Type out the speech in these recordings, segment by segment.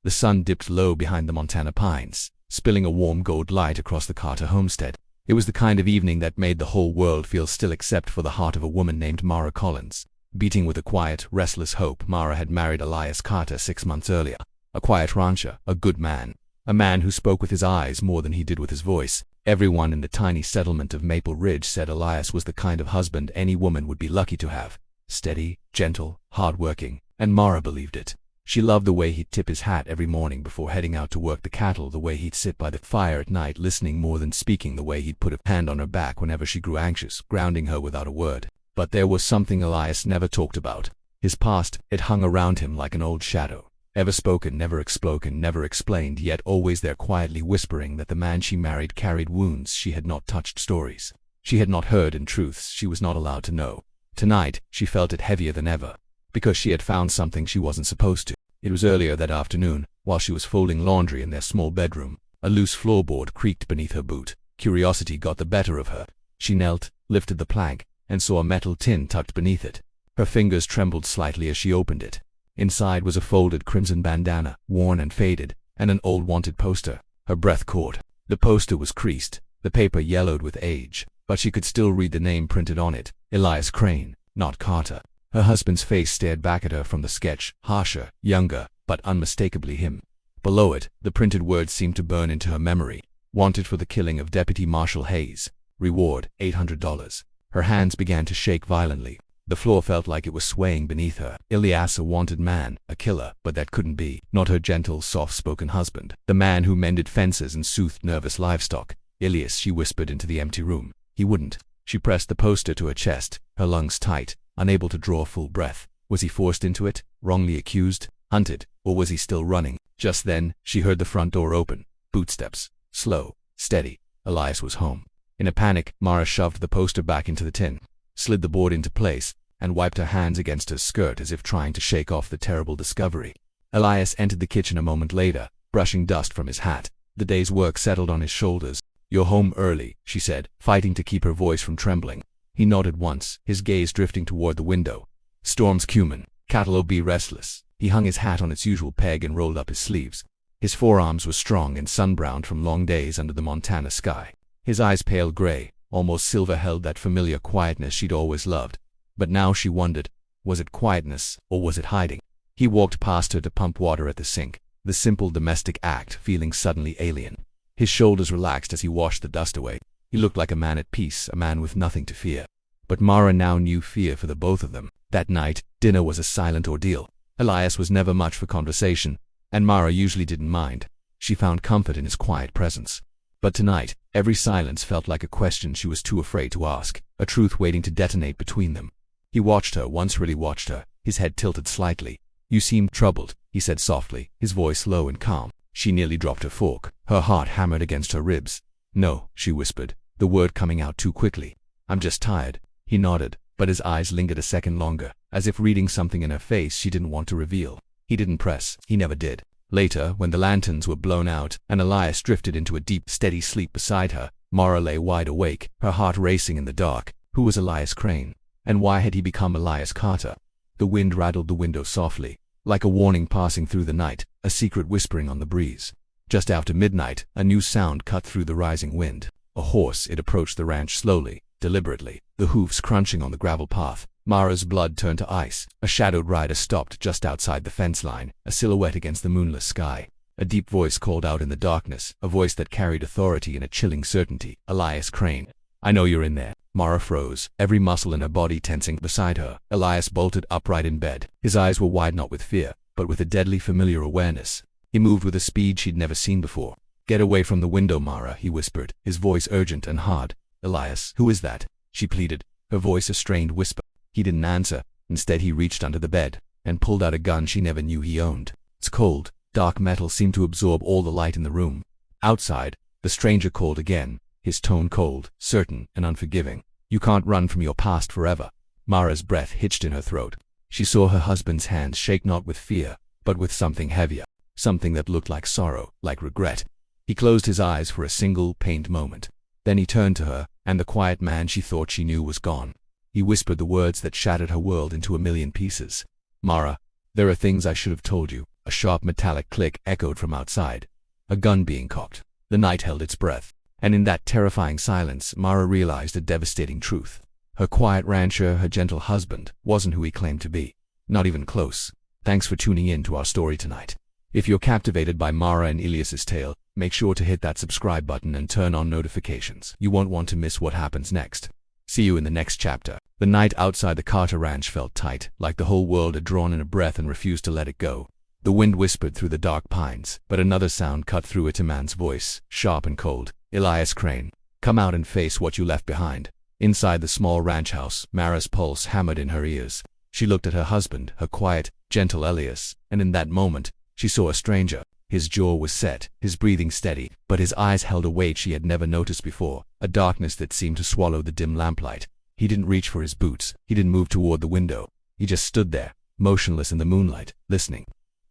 The sun dipped low behind the Montana pines, spilling a warm gold light across the Carter homestead. It was the kind of evening that made the whole world feel still except for the heart of a woman named Mara Collins. Beating with a quiet, restless hope, Mara had married Elias Carter 6 months earlier. A quiet rancher, a good man. A man who spoke with his eyes more than he did with his voice. Everyone in the tiny settlement of Maple Ridge said Elias was the kind of husband any woman would be lucky to have. Steady, gentle, hard-working, and Mara believed it. She loved the way he'd tip his hat every morning before heading out to work the cattle, the way he'd sit by the fire at night listening more than speaking, the way he'd put a hand on her back whenever she grew anxious, grounding her without a word. But there was something Elias never talked about. His past. It hung around him like an old shadow. Ever spoken, never explained, yet always there, quietly whispering that the man she married carried wounds she had not touched, stories she had not heard, and truths she was not allowed to know. Tonight, she felt it heavier than ever, because she had found something she wasn't supposed to. It was earlier that afternoon, while she was folding laundry in their small bedroom. A loose floorboard creaked beneath her boot. Curiosity got the better of her. She knelt, lifted the plank, and saw a metal tin tucked beneath it. Her fingers trembled slightly as she opened it. Inside was a folded crimson bandana, worn and faded, and an old wanted poster. Her breath caught. The poster was creased, the paper yellowed with age, but she could still read the name printed on it. Elias Crane, not Carter. Her husband's face stared back at her from the sketch, harsher, younger, but unmistakably him. Below it, the printed words seemed to burn into her memory. Wanted for the killing of Deputy Marshal Hayes. Reward, $800. Her hands began to shake violently. The floor felt like it was swaying beneath her. Elias, a wanted man, a killer, but that couldn't be. Not her gentle, soft-spoken husband. The man who mended fences and soothed nervous livestock. Elias, she whispered into the empty room. He wouldn't. She pressed the poster to her chest, her lungs tight, unable to draw a full breath. Was he forced into it? Wrongly accused? Hunted? Or was he still running? Just then, she heard the front door open. Footsteps. Slow. Steady. Elias was home. In a panic, Mara shoved the poster back into the tin, slid the board into place, and wiped her hands against her skirt as if trying to shake off the terrible discovery. Elias entered the kitchen a moment later, brushing dust from his hat. The day's work settled on his shoulders. "You're home early," she said, fighting to keep her voice from trembling. He nodded once, his gaze drifting toward the window. "Storm's cumin. Cattle'll be restless." He hung his hat on its usual peg and rolled up his sleeves. His forearms were strong and sunbrowned from long days under the Montana sky. His eyes, pale gray, almost silver, held that familiar quietness she'd always loved. But now she wondered, was it quietness, or was it hiding? He walked past her to pump water at the sink, the simple domestic act feeling suddenly alien. His shoulders relaxed as he washed the dust away. He looked like a man at peace, a man with nothing to fear. But Mara now knew fear for the both of them. That night, dinner was a silent ordeal. Elias was never much for conversation, and Mara usually didn't mind. She found comfort in his quiet presence. But tonight, every silence felt like a question she was too afraid to ask, a truth waiting to detonate between them. He watched her, once really watched her, his head tilted slightly. "You seem troubled," he said softly, his voice low and calm. She nearly dropped her fork. Her heart hammered against her ribs. "No," she whispered, the word coming out too quickly. "I'm just tired." He nodded, but his eyes lingered a second longer, as if reading something in her face she didn't want to reveal. He didn't press. He never did. Later, when the lanterns were blown out and Elias drifted into a deep, steady sleep beside her, Mara lay wide awake, her heart racing in the dark. Who was Elias Crane? And why had he become Elias Carter? The wind rattled the window softly, like a warning passing through the night, a secret whispering on the breeze. Just after midnight, a new sound cut through the rising wind. A horse. It approached the ranch slowly, deliberately, the hoofs crunching on the gravel path. Mara's blood turned to ice. A shadowed rider stopped just outside the fence line, a silhouette against the moonless sky. A deep voice called out in the darkness, a voice that carried authority and a chilling certainty. "Elias Crane. I know you're in there." Mara froze, every muscle in her body tensing beside her. Elias bolted upright in bed. His eyes were wide, not with fear, but with a deadly familiar awareness. He moved with a speed she'd never seen before. "Get away from the window, Mara," he whispered, his voice urgent and hard. "Elias, who is that?" she pleaded, her voice a strained whisper. He didn't answer. Instead, he reached under the bed and pulled out a gun she never knew he owned. Its cold, dark metal seemed to absorb all the light in the room. Outside, the stranger called again, his tone cold, certain, and unforgiving. "You can't run from your past forever." Mara's breath hitched in her throat. She saw her husband's hands shake, not with fear, but with something heavier, something that looked like sorrow, like regret. He closed his eyes for a single, pained moment. Then he turned to her, and the quiet man she thought she knew was gone. He whispered the words that shattered her world into a million pieces. "Mara, there are things I should have told you. A sharp metallic click echoed from outside. A gun being cocked. The night held its breath. And in that terrifying silence, Mara realized a devastating truth. Her quiet rancher, her gentle husband, wasn't who he claimed to be. Not even close. Thanks for tuning in to our story tonight. If you're captivated by Mara and Elias's tale, make sure to hit that subscribe button and turn on notifications. You won't want to miss what happens next. See you in the next chapter. The night outside the Carter Ranch felt tight, like the whole world had drawn in a breath and refused to let it go. The wind whispered through the dark pines, but another sound cut through it, a man's voice, sharp and cold. Elias Crane, come out and face what you left behind. Inside the small ranch house, Mara's pulse hammered in her ears. She looked at her husband, her quiet, gentle Elias, and in that moment, she saw a stranger. His jaw was set, his breathing steady, but his eyes held a weight she had never noticed before, a darkness that seemed to swallow the dim lamplight. He didn't reach for his boots, he didn't move toward the window. He just stood there, motionless in the moonlight, listening.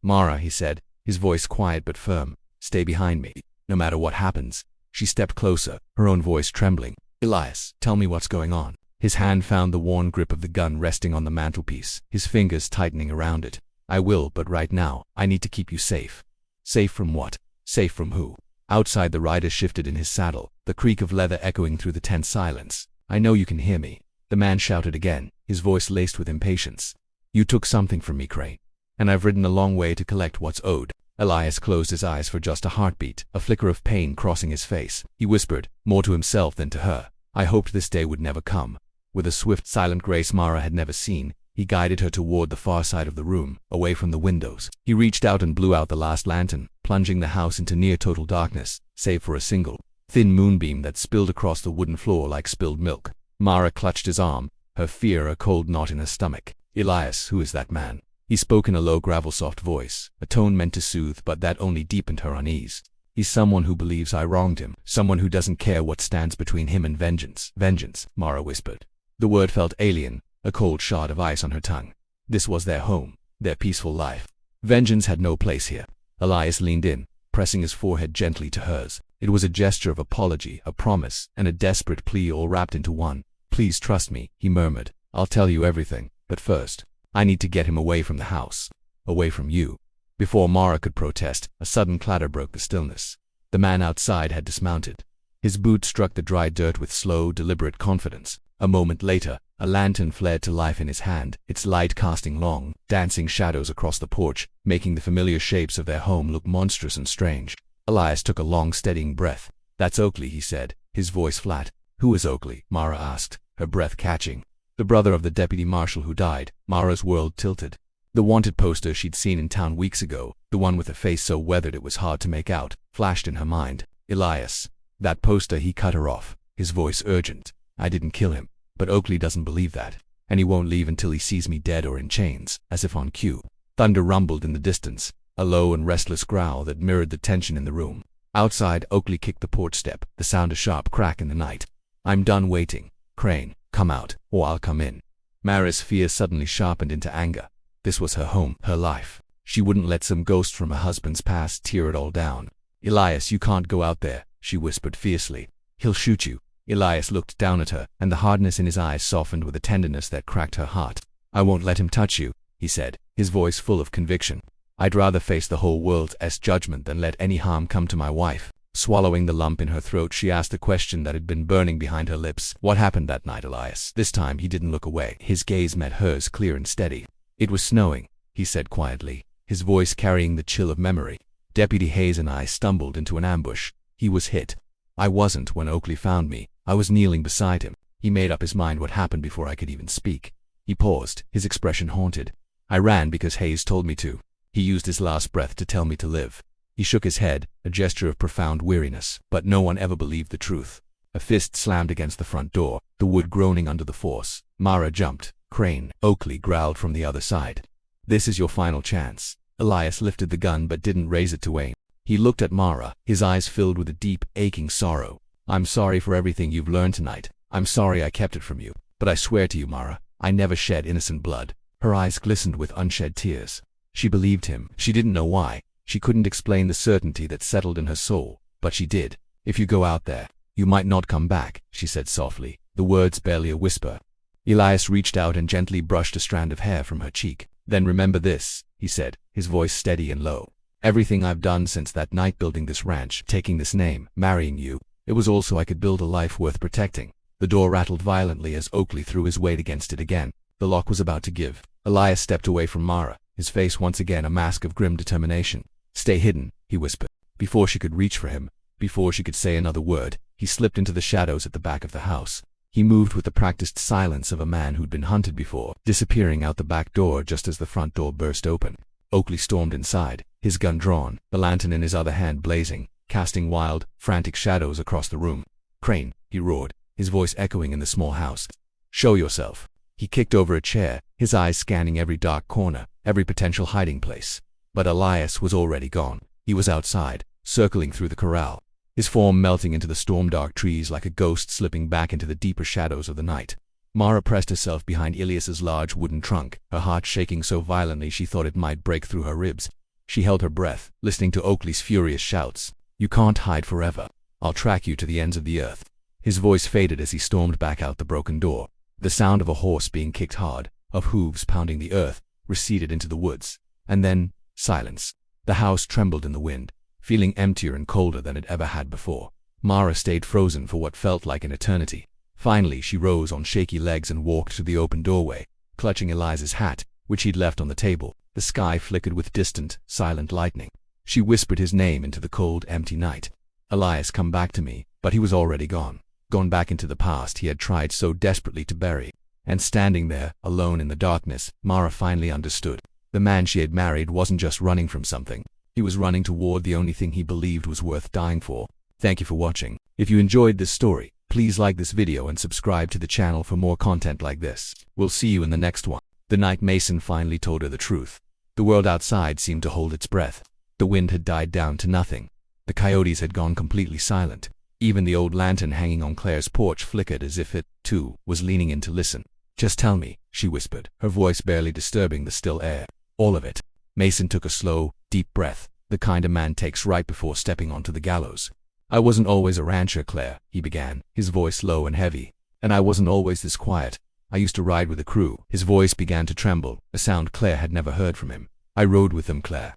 Mara, he said, his voice quiet but firm, stay behind me, no matter what happens. She stepped closer, her own voice trembling. Elias, tell me what's going on. His hand found the worn grip of the gun resting on the mantelpiece, his fingers tightening around it. I will, but right now, I need to keep you safe. Safe from what? Safe from who? Outside, the rider shifted in his saddle, the creak of leather echoing through the tense silence. I know you can hear me. The man shouted again, his voice laced with impatience. You took something from me, Crane. And I've ridden a long way to collect what's owed. Elias closed his eyes for just a heartbeat, a flicker of pain crossing his face. He whispered, more to himself than to her. I hoped this day would never come. With a swift, silent grace Mara had never seen, he guided her toward the far side of the room, away from the windows. He reached out and blew out the last lantern, plunging the house into near total darkness, save for a single, thin moonbeam that spilled across the wooden floor like spilled milk. Mara clutched his arm, her fear a cold knot in her stomach. Elias, who is that man? He spoke in a low, gravel-soft voice, a tone meant to soothe, but that only deepened her unease. He's someone who believes I wronged him, someone who doesn't care what stands between him and vengeance. Vengeance, Mara whispered. The word felt alien, a cold shard of ice on her tongue. This was their home, their peaceful life. Vengeance had no place here. Elias leaned in, pressing his forehead gently to hers. It was a gesture of apology, a promise, and a desperate plea all wrapped into one. Please trust me, he murmured. I'll tell you everything, but first, I need to get him away from the house. Away from you. Before Mara could protest, a sudden clatter broke the stillness. The man outside had dismounted. His boot struck the dry dirt with slow, deliberate confidence. A moment later, a lantern flared to life in his hand, its light casting long, dancing shadows across the porch, making the familiar shapes of their home look monstrous and strange. Elias took a long, steadying breath. That's Oakley, he said, his voice flat. Who is Oakley? Mara asked, her breath catching. The brother of the deputy marshal who died. Mara's world tilted. The wanted poster she'd seen in town weeks ago, the one with a face so weathered it was hard to make out, flashed in her mind. Elias. That poster. He cut her off, his voice urgent. I didn't kill him, but Oakley doesn't believe that, and he won't leave until he sees me dead or in chains, as if on cue. Thunder rumbled in the distance, a low and restless growl that mirrored the tension in the room. Outside, Oakley kicked the porch step, the sound a sharp crack in the night. I'm done waiting. Crane, come out, or I'll come in. Mara's fear suddenly sharpened into anger. This was her home, her life. She wouldn't let some ghost from her husband's past tear it all down. Elias, you can't go out there, she whispered fiercely. He'll shoot you. Elias looked down at her, and the hardness in his eyes softened with a tenderness that cracked her heart. I won't let him touch you, he said, his voice full of conviction. I'd rather face the whole world's judgment than let any harm come to my wife. Swallowing the lump in her throat, she asked the question that had been burning behind her lips. What happened that night, Elias? This time he didn't look away. His gaze met hers, clear and steady. It was snowing, he said quietly, his voice carrying the chill of memory. Deputy Hayes and I stumbled into an ambush. He was hit. I wasn't when Oakley found me. I was kneeling beside him. He made up his mind what happened before I could even speak. He paused, his expression haunted. I ran because Hayes told me to. He used his last breath to tell me to live. He shook his head, a gesture of profound weariness, but no one ever believed the truth. A fist slammed against the front door, the wood groaning under the force. Mara jumped. Crane, Oakley growled from the other side. This is your final chance. Elias lifted the gun but didn't raise it to aim. He looked at Mara, his eyes filled with a deep, aching sorrow. I'm sorry for everything you've learned tonight. I'm sorry I kept it from you. But I swear to you, Mara, I never shed innocent blood. Her eyes glistened with unshed tears. She believed him. She didn't know why. She couldn't explain the certainty that settled in her soul, but she did. If you go out there, you might not come back, she said softly, the words barely a whisper. Elias reached out and gently brushed a strand of hair from her cheek. Then remember this, he said, his voice steady and low. Everything I've done since that night building this ranch, taking this name, marrying you, it was all so I could build a life worth protecting. The door rattled violently as Oakley threw his weight against it again. The lock was about to give. Elias stepped away from Mara, his face once again a mask of grim determination. "Stay hidden," he whispered. Before she could reach for him, before she could say another word, he slipped into the shadows at the back of the house. He moved with the practiced silence of a man who'd been hunted before, disappearing out the back door just as the front door burst open. Oakley stormed inside, his gun drawn, the lantern in his other hand blazing, casting wild, frantic shadows across the room. "Crane," he roared, his voice echoing in the small house. "Show yourself." He kicked over a chair, his eyes scanning every dark corner, every potential hiding place. But Elias was already gone. He was outside, circling through the corral, his form melting into the storm-dark trees like a ghost slipping back into the deeper shadows of the night. Mara pressed herself behind Ilias's large wooden trunk, her heart shaking so violently she thought it might break through her ribs. She held her breath, listening to Oakley's furious shouts. "You can't hide forever. I'll track you to the ends of the earth." His voice faded as he stormed back out the broken door. The sound of a horse being kicked hard, of hooves pounding the earth, receded into the woods. And then, silence. The house trembled in the wind, feeling emptier and colder than it ever had before. Mara stayed frozen for what felt like an eternity. Finally, she rose on shaky legs and walked to the open doorway, clutching Elias's hat, which he'd left on the table. The sky flickered with distant, silent lightning. She whispered his name into the cold, empty night. "Elias, come back to me," but he was already gone. Gone back into the past he had tried so desperately to bury. And standing there, alone in the darkness, Mara finally understood. The man she had married wasn't just running from something. He was running toward the only thing he believed was worth dying for. Thank you for watching. If you enjoyed this story, please like this video and subscribe to the channel for more content like this. We'll see you in the next one. The night Mason finally told her the truth. The world outside seemed to hold its breath. The wind had died down to nothing. The coyotes had gone completely silent. Even the old lantern hanging on Claire's porch flickered as if it, too, was leaning in to listen. "Just tell me," she whispered, her voice barely disturbing the still air. "All of it." Mason took a slow, deep breath, the kind a man takes right before stepping onto the gallows. "I wasn't always a rancher, Claire," he began, his voice low and heavy. "And I wasn't always this quiet. I used to ride with a crew." His voice began to tremble, a sound Claire had never heard from him. "I rode with them, Claire.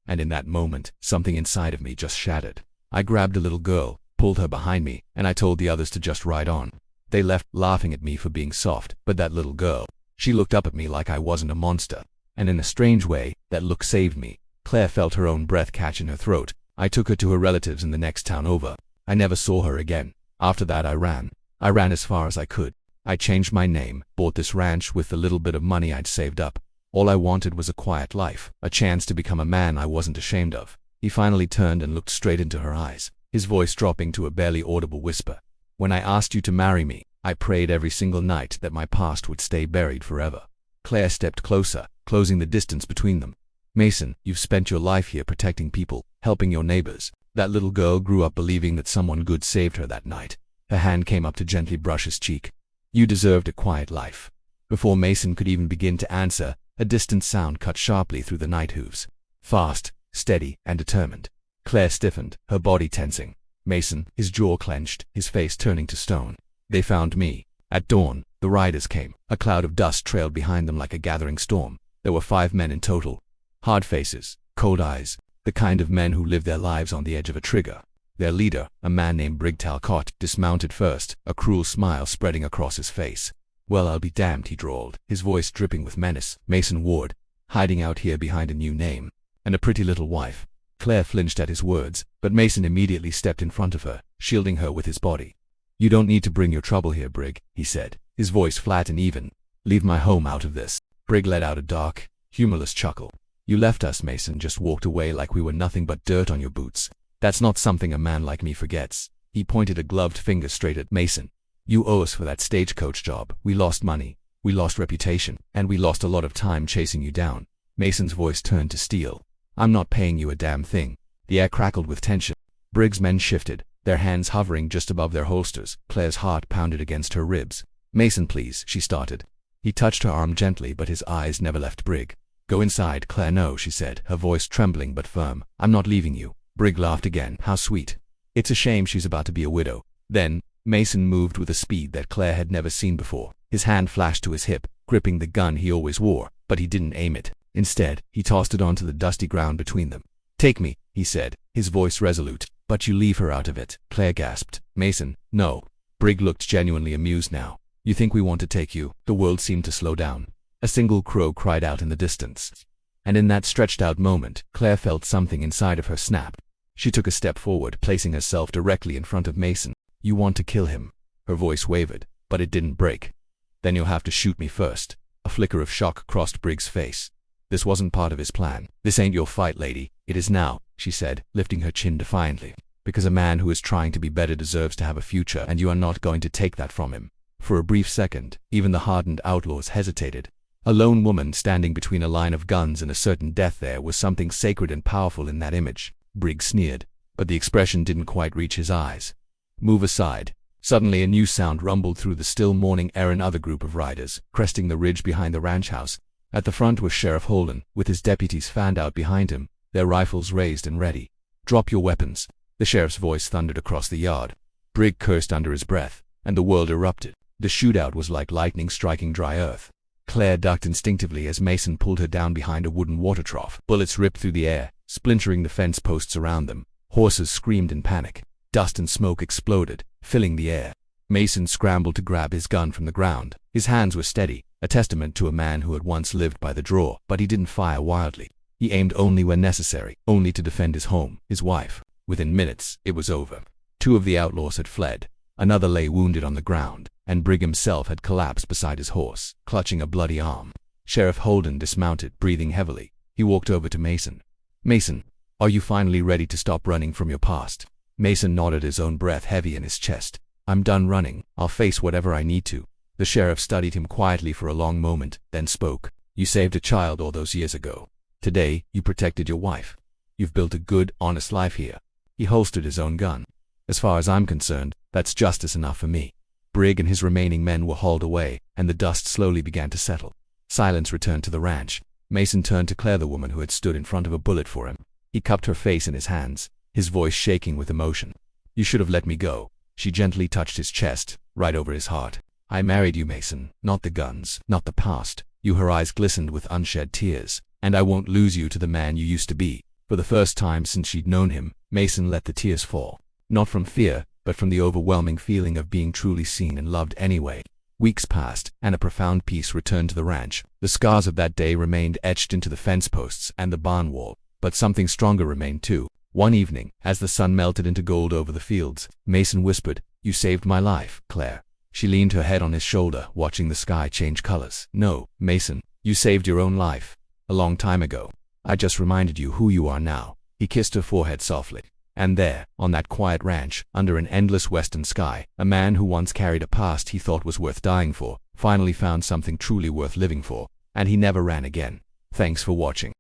And in that moment, something inside of me just shattered. I grabbed a little girl, pulled her behind me, and I told the others to just ride on. They left, laughing at me for being soft, but that little girl, she looked up at me like I wasn't a monster. And in a strange way, that look saved me." Claire felt her own breath catch in her throat. "I took her to her relatives in the next town over. I never saw her again. After that I ran. I ran as far as I could. I changed my name, bought this ranch with the little bit of money I'd saved up. All I wanted was a quiet life, a chance to become a man I wasn't ashamed of." He finally turned and looked straight into her eyes, his voice dropping to a barely audible whisper. "When I asked you to marry me, I prayed every single night that my past would stay buried forever." Claire stepped closer, closing the distance between them. "Mason, you've spent your life here protecting people, helping your neighbors. That little girl grew up believing that someone good saved her that night." Her hand came up to gently brush his cheek. "You deserved a quiet life." Before Mason could even begin to answer, a distant sound cut sharply through the night hooves. Fast, steady, and determined. Claire stiffened, her body tensing. Mason, his jaw clenched, his face turning to stone. "They found me. At dawn, the riders came. A cloud of dust trailed behind them like a gathering storm. There were 5 men in total. Hard faces, cold eyes, the kind of men who live their lives on the edge of a trigger. Their leader, a man named Brig Talcott, dismounted first, a cruel smile spreading across his face. "Well, I'll be damned," he drawled, his voice dripping with menace. "Mason Ward, hiding out here behind a new name. And a pretty little wife." Claire flinched at his words, but Mason immediately stepped in front of her, shielding her with his body. "You don't need to bring your trouble here, Brig," he said, his voice flat and even. "Leave my home out of this." Brig let out a dark, humorless chuckle. "You left us," Mason just walked away like we were nothing but dirt on your boots. "That's not something a man like me forgets." He pointed a gloved finger straight at Mason. "You owe us for that stagecoach job. We lost money, we lost reputation, and we lost a lot of time chasing you down." Mason's voice turned to steel. "I'm not paying you a damn thing." The air crackled with tension. Brig's men shifted, their hands hovering just above their holsters. Claire's heart pounded against her ribs. "Mason, please," she started. He touched her arm gently, but his eyes never left Brig. "Go inside, Claire." "No," she said, her voice trembling but firm. "I'm not leaving you." Brig laughed again. "How sweet. It's a shame she's about to be a widow." Then, Mason moved with a speed that Claire had never seen before. His hand flashed to his hip, gripping the gun he always wore, but he didn't aim it. Instead, he tossed it onto the dusty ground between them. "Take me," he said, his voice resolute. "But you leave her out of it," Claire gasped. "Mason, no." Brigg looked genuinely amused now. "You think we want to take you?" The world seemed to slow down. A single crow cried out in the distance. And in that stretched-out moment, Claire felt something inside of her snap. She took a step forward, placing herself directly in front of Mason. "You want to kill him?" Her voice wavered, but it didn't break. "Then you'll have to shoot me first." A flicker of shock crossed Brigg's face. This wasn't part of his plan. "This ain't your fight, lady. It is now," she said, lifting her chin defiantly. "Because a man who is trying to be better deserves to have a future, and you are not going to take that from him." For a brief second, even the hardened outlaws hesitated. A lone woman standing between a line of guns and a certain death. There was something sacred and powerful in that image. Brigg sneered, but the expression didn't quite reach his eyes. "Move aside." Suddenly a new sound rumbled through the still morning air. Another group of riders, cresting the ridge behind the ranch house. At the front was Sheriff Holden, with his deputies fanned out behind him, their rifles raised and ready. "Drop your weapons," the sheriff's voice thundered across the yard. Brigg cursed under his breath, and the world erupted. The shootout was like lightning striking dry earth. Claire ducked instinctively as Mason pulled her down behind a wooden water trough. Bullets ripped through the air, splintering the fence posts around them. Horses screamed in panic. Dust and smoke exploded, filling the air. Mason scrambled to grab his gun from the ground. His hands were steady, a testament to a man who had once lived by the draw, but he didn't fire wildly. He aimed only when necessary, only to defend his home, his wife. Within minutes, it was over. Two of the outlaws had fled. Another lay wounded on the ground, and Brigg himself had collapsed beside his horse, clutching a bloody arm. Sheriff Holden dismounted, breathing heavily. He walked over to Mason. "Mason, are you finally ready to stop running from your past?" Mason nodded, his own breath heavy in his chest. "I'm done running. I'll face whatever I need to." The sheriff studied him quietly for a long moment, then spoke. "You saved a child all those years ago. Today, you protected your wife. You've built a good, honest life here." He holstered his own gun. "As far as I'm concerned, that's justice enough for me." Brigg and his remaining men were hauled away, and the dust slowly began to settle. Silence returned to the ranch. Mason turned to Claire, the woman who had stood in front of a bullet for him. He cupped her face in his hands, his voice shaking with emotion. "You should have let me go." She gently touched his chest, right over his heart. "I married you, Mason, not the guns, not the past. You." Her eyes glistened with unshed tears. "And I won't lose you to the man you used to be." For the first time since she'd known him, Mason let the tears fall. Not from fear, but from the overwhelming feeling of being truly seen and loved anyway. Weeks passed, and a profound peace returned to the ranch. The scars of that day remained etched into the fence posts and the barn wall, but something stronger remained too. One evening, as the sun melted into gold over the fields, Mason whispered, "You saved my life, Claire." She leaned her head on his shoulder, watching the sky change colors. "No, Mason, you saved your own life. A long time ago. I just reminded you who you are now." He kissed her forehead softly. And there, on that quiet ranch, under an endless western sky, a man who once carried a past he thought was worth dying for, finally found something truly worth living for, and he never ran again. Thanks for watching.